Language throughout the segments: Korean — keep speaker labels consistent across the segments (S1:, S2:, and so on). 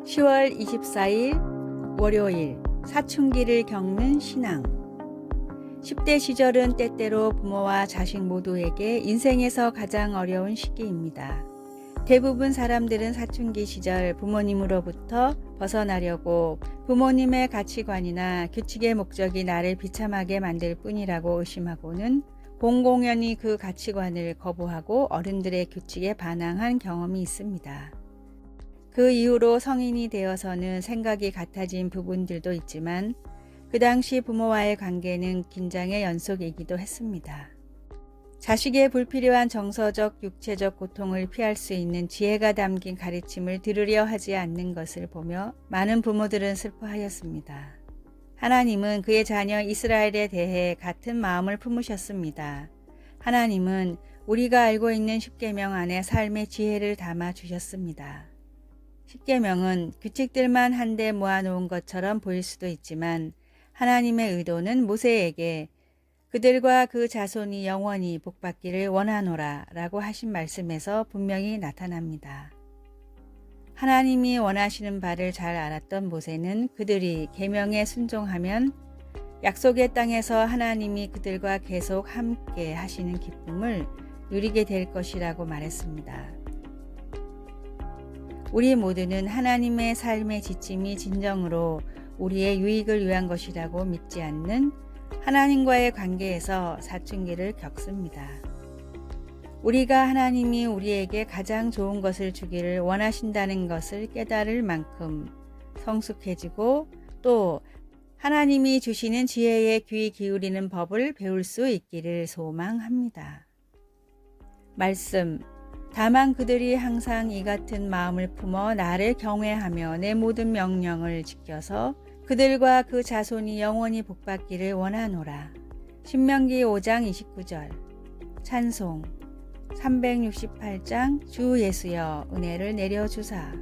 S1: 10월 24일 월요일 사춘기를 겪는 신앙. 10대 시절은 때때로 부모와 자식 모두에게 인생에서 가장 어려운 시기입니다. 대부분 사람들은 사춘기 시절 부모님으로부터 벗어나려고 부모님의 가치관이나 규칙의 목적이 나를 비참하게 만들 뿐이라고 의심하고는 공공연히 그 가치관을 거부하고 어른들의 규칙에 반항한 경험이 있습니다. 그 이후로 성인이 되어서는 생각이 같아진 부분들도 있지만 그 당시 부모와의 관계는 긴장의 연속이기도 했습니다. 자식의 불필요한 정서적, 육체적 고통을 피할 수 있는 지혜가 담긴 가르침을 들으려 하지 않는 것을 보며 많은 부모들은 슬퍼하였습니다. 하나님은 그의 자녀 이스라엘에 대해 같은 마음을 품으셨습니다. 하나님은 우리가 알고 있는 십계명 안에 삶의 지혜를 담아 주셨습니다. 십계명은 규칙들만 한데 모아놓은 것처럼 보일 수도 있지만 하나님의 의도는 모세에게 그들과 그 자손이 영원히 복받기를 원하노라 라고 하신 말씀에서 분명히 나타납니다. 하나님이 원하시는 바를 잘 알았던 모세는 그들이 계명에 순종하면 약속의 땅에서 하나님이 그들과 계속 함께 하시는 기쁨을 누리게 될 것이라고 말했습니다. 우리 모두는 하나님의 삶의 지침이 진정으로 우리의 유익을 위한 것이라고 믿지 않는 하나님과의 관계에서 사춘기를 겪습니다. 우리가 하나님이 우리에게 가장 좋은 것을 주기를 원하신다는 것을 깨달을 만큼 성숙해지고 또 하나님이 주시는 지혜에 귀 기울이는 법을 배울 수 있기를 소망합니다. 말씀. 다만 그들이 항상 이 같은 마음을 품어 나를 경외하며 내 모든 명령을 지켜서 그들과 그 자손이 영원히 복받기를 원하노라. 신명기 5장 29절. 찬송 368장 주 예수여 은혜를 내려주사.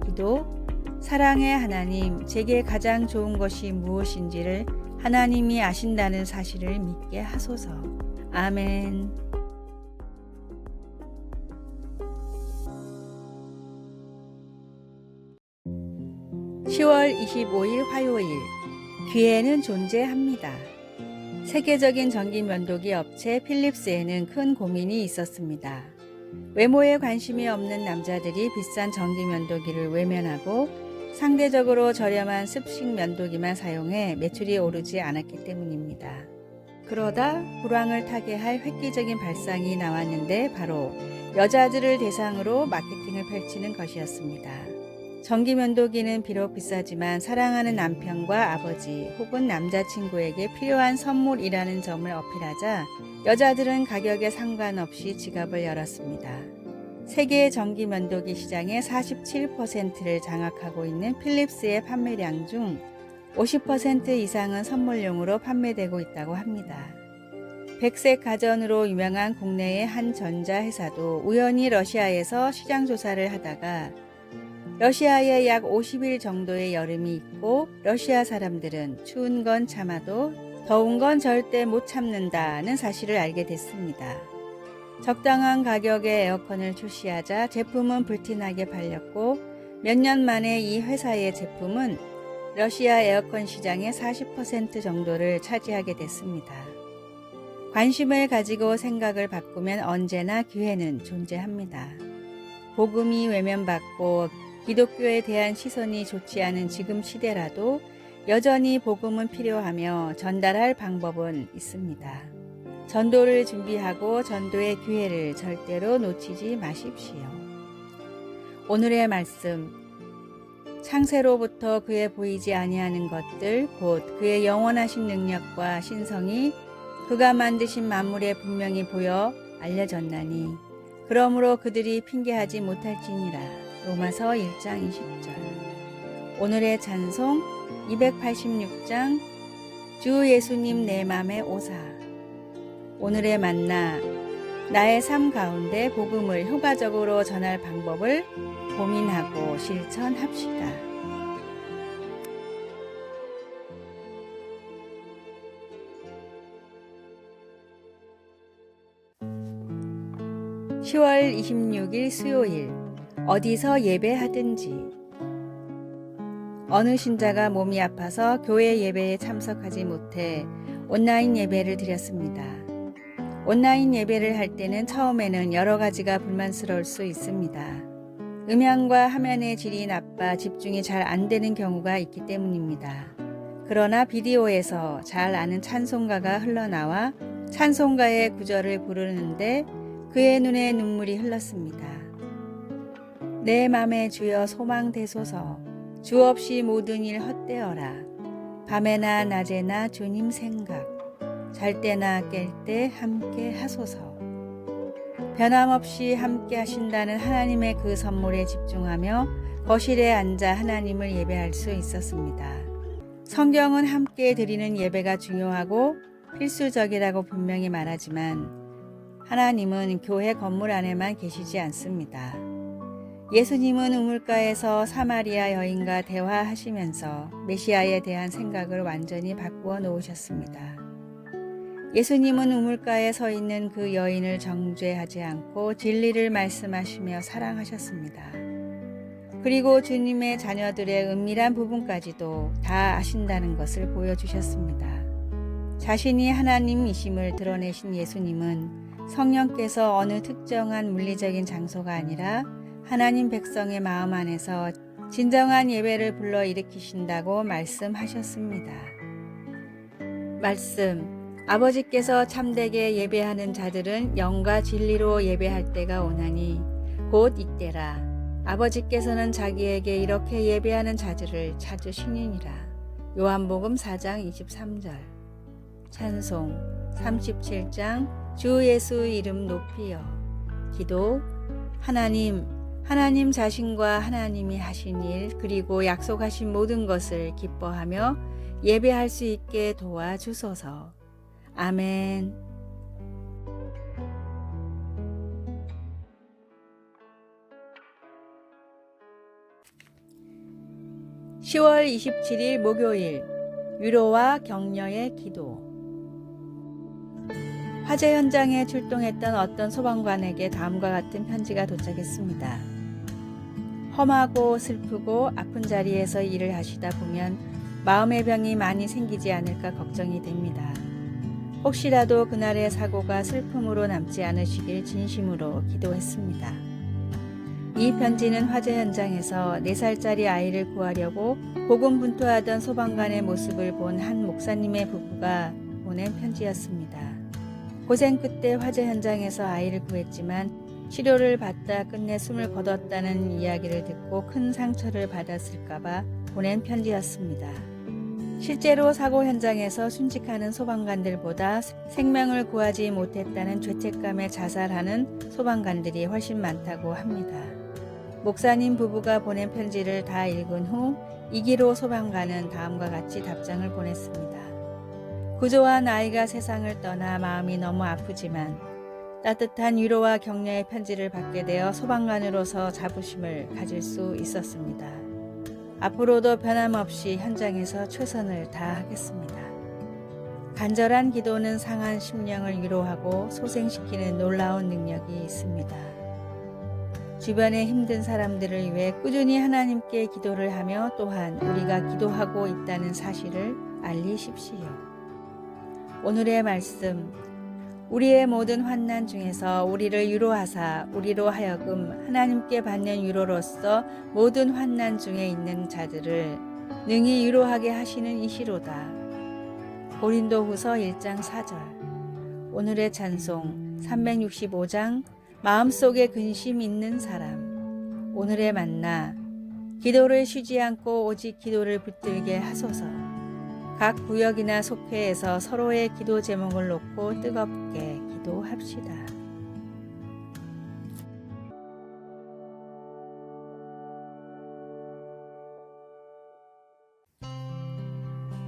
S1: 기도. 사랑의 하나님, 제게 가장 좋은 것이 무엇인지를 하나님이 아신다는 사실을 믿게 하소서. 아멘. 10월 25일 화요일. 귀에는 존재합니다. 세계적인 전기 면도기 업체 필립스에는 큰 고민이 있었습니다. 외모에 관심이 없는 남자들이 비싼 전기 면도기를 외면하고 상대적으로 저렴한 습식 면도기만 사용해 매출이 오르지 않았기 때문입니다. 그러다 불황을 타게 할 획기적인 발상이 나왔는데 바로 여자들을 대상으로 마케팅을 펼치는 것이었습니다. 전기 면도기는 비록 비싸지만 사랑하는 남편과 아버지 혹은 남자친구에게 필요한 선물이라는 점을 어필하자 여자들은 가격에 상관없이 지갑을 열었습니다. 세계 전기 면도기 시장의 47%를 장악하고 있는 필립스의 판매량 중 50% 이상은 선물용으로 판매되고 있다고 합니다. 백색 가전으로 유명한 국내의 한 전자회사도 우연히 러시아에서 시장 조사를 하다가 러시아에 약 50일 정도의 여름이 있고 러시아 사람들은 추운 건 참아도 더운 건 절대 못 참는다는 사실을 알게 됐습니다. 적당한 가격의 에어컨을 출시하자 제품은 불티나게 팔렸고 몇 년 만에 이 회사의 제품은 러시아 에어컨 시장의 40% 정도를 차지하게 됐습니다. 관심을 가지고 생각을 바꾸면 언제나 기회는 존재합니다. 복음이 외면받고 기독교에 대한 시선이 좋지 않은 지금 시대라도 여전히 복음은 필요하며 전달할 방법은 있습니다. 전도를 준비하고 전도의 기회를 절대로 놓치지 마십시오. 오늘의 말씀. 창세로부터 그의 보이지 아니하는 것들 곧 그의 영원하신 능력과 신성이 그가 만드신 만물에 분명히 보여 알려졌나니 그러므로 그들이 핑계하지 못할지니라. 로마서 1장 20절. 오늘의 찬송 286장 주 예수님 내 맘에 오사. 오늘의 만나. 나의 삶 가운데 복음을 효과적으로 전할 방법을 고민하고 실천합시다. (10월 26일) 수요일. 어디서 예배하든지. 어느 신자가 몸이 아파서 교회 예배에 참석하지 못해 온라인 예배를 드렸습니다. 온라인 예배를 할 때는 처음에는 여러 가지가 불만스러울 수 있습니다. 음향과 화면의 질이 나빠 집중이 잘 안 되는 경우가 있기 때문입니다. 그러나 비디오에서 잘 아는 찬송가가 흘러나와 찬송가의 구절을 부르는데 그의 눈에 눈물이 흘렀습니다. 내 맘에 주여 소망되소서, 주 없이 모든 일 헛되어라. 밤에나 낮에나 주님 생각, 잘 때나 깰 때 함께 하소서. 변함없이 함께 하신다는 하나님의 그 선물에 집중하며 거실에 앉아 하나님을 예배할 수 있었습니다. 성경은 함께 드리는 예배가 중요하고 필수적이라고 분명히 말하지만 하나님은 교회 건물 안에만 계시지 않습니다. 예수님은 우물가에서 사마리아 여인과 대화하시면서 메시아에 대한 생각을 완전히 바꾸어 놓으셨습니다. 예수님은 우물가에 서 있는 그 여인을 정죄하지 않고 진리를 말씀하시며 사랑하셨습니다. 그리고 주님의 자녀들의 은밀한 부분까지도 다 아신다는 것을 보여주셨습니다. 자신이 하나님이심을 드러내신 예수님은 성령께서 어느 특정한 물리적인 장소가 아니라 하나님 백성의 마음 안에서 진정한 예배를 불러일으키신다고 말씀하셨습니다. 말씀, 아버지께서 참되게 예배하는 자들은 영과 진리로 예배할 때가 오나니 곧 이때라. 아버지께서는 자기에게 이렇게 예배하는 자들을 찾으시니라. 요한복음 4장 23절. 찬송 37장 주 예수 이름 높이여. 기도, 하나님 자신과 하나님이 하신 일 그리고 약속하신 모든 것을 기뻐하며 예배할 수 있게 도와주소서. 아멘. 10월 27일 목요일 위로와 격려의 기도. 화재 현장에 출동했던 어떤 소방관에게 다음과 같은 편지가 도착했습니다. 험하고 슬프고 아픈 자리에서 일을 하시다 보면 마음의 병이 많이 생기지 않을까 걱정이 됩니다. 혹시라도 그날의 사고가 슬픔으로 남지 않으시길 진심으로 기도했습니다. 이 편지는 화재 현장에서 4살짜리 아이를 구하려고 고군분투하던 소방관의 모습을 본 한 목사님의 부부가 보낸 편지였습니다. 고생 끝에 화재 현장에서 아이를 구했지만 치료를 받다 끝내 숨을 거뒀다는 이야기를 듣고 큰 상처를 받았을까봐 보낸 편지였습니다. 실제로 사고 현장에서 순직하는 소방관들보다 생명을 구하지 못했다는 죄책감에 자살하는 소방관들이 훨씬 많다고 합니다. 목사님 부부가 보낸 편지를 다 읽은 후 이기로 소방관은 다음과 같이 답장을 보냈습니다. 구조한 아이가 세상을 떠나 마음이 너무 아프지만 따뜻한 위로와 격려의 편지를 받게 되어 소방관으로서 자부심을 가질 수 있었습니다. 앞으로도 변함없이 현장에서 최선을 다하겠습니다. 간절한 기도는 상한 심령을 위로하고 소생시키는 놀라운 능력이 있습니다. 주변의 힘든 사람들을 위해 꾸준히 하나님께 기도를 하며 또한 우리가 기도하고 있다는 사실을 알리십시오. 오늘의 말씀, 우리의 모든 환난 중에서 우리를 위로하사 우리로 하여금 하나님께 받는 위로로서 모든 환난 중에 있는 자들을 능히 위로하게 하시는 이시로다. 고린도후서 1장 4절. 오늘의 찬송 365장 마음속에 근심 있는 사람. 오늘의 만나, 기도를 쉬지 않고 오직 기도를 붙들게 하소서. 각 구역이나 속회에서 서로의 기도 제목을 놓고 뜨겁게 기도합시다.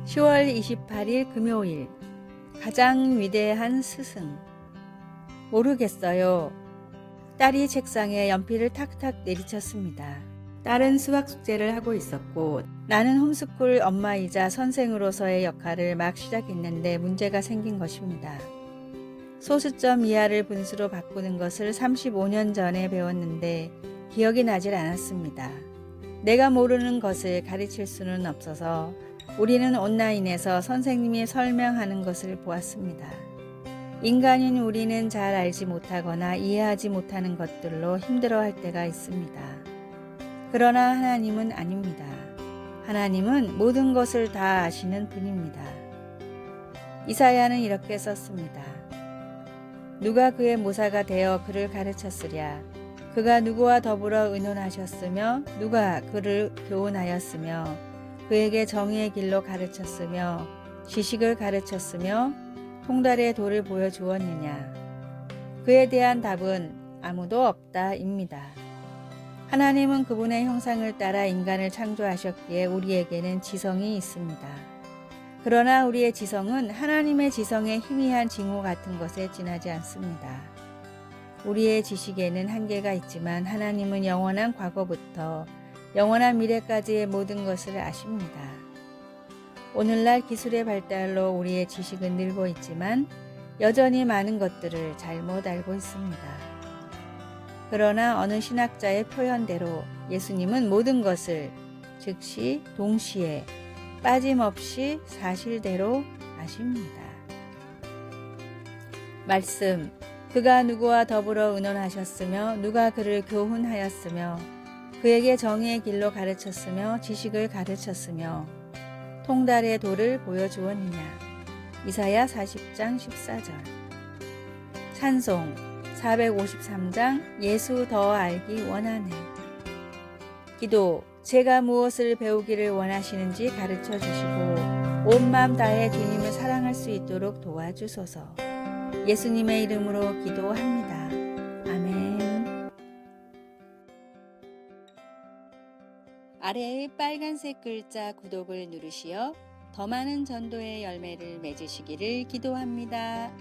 S1: (10월 28일) 금요일. 가장 위대한 스승. 모르겠어요. 딸이 책상에 연필을 탁탁 내리쳤습니다. 딸은 수학 숙제를 하고 있었고 나는 홈스쿨 엄마이자 선생으로서의 역할을 막 시작했는데 문제가 생긴 것입니다. 소수점 이하를 분수로 바꾸는 것을 35년 전에 배웠는데 기억이 나질 않았습니다. 내가 모르는 것을 가르칠 수는 없어서 우리는 온라인에서 선생님이 설명하는 것을 보았습니다. 인간인 우리는 잘 알지 못하거나 이해하지 못하는 것들로 힘들어할 때가 있습니다. 그러나 하나님은 아닙니다. 하나님은 모든 것을 다 아시는 분입니다. 이사야는 이렇게 썼습니다. 누가 그의 모사가 되어 그를 가르쳤으랴. 그가 누구와 더불어 의논하셨으며 누가 그를 교훈하였으며 그에게 정의의 길로 가르쳤으며 지식을 가르쳤으며 통달의 도를 보여주었느냐. 그에 대한 답은 아무도 없다입니다. 하나님은 그분의 형상을 따라 인간을 창조하셨기에 우리에게는 지성이 있습니다. 그러나 우리의 지성은 하나님의 지성의 희미한 징후 같은 것에 지나지 않습니다. 우리의 지식에는 한계가 있지만 하나님은 영원한 과거부터 영원한 미래까지의 모든 것을 아십니다. 오늘날 기술의 발달로 우리의 지식은 늘고 있지만 여전히 많은 것들을 잘못 알고 있습니다. 그러나 어느 신학자의 표현대로 예수님은 모든 것을 즉시 동시에 빠짐없이 사실대로 아십니다. 말씀, 그가 누구와 더불어 의논하셨으며 누가 그를 교훈하였으며 그에게 정의의 길로 가르쳤으며 지식을 가르쳤으며 통달의 도를 보여주었느냐. 이사야 40장 14절. 찬송 453장 예수 더 알기 원하네. 기도, 제가 무엇을 배우기를 원하시는지 가르쳐 주시고 온 마음 다해 주님을 사랑할 수 있도록 도와주소서. 예수님의 이름으로 기도합니다. 아멘. 아래의 빨간색 글자 구독을 누르시어 더 많은 전도의 열매를 맺으시기를 기도합니다.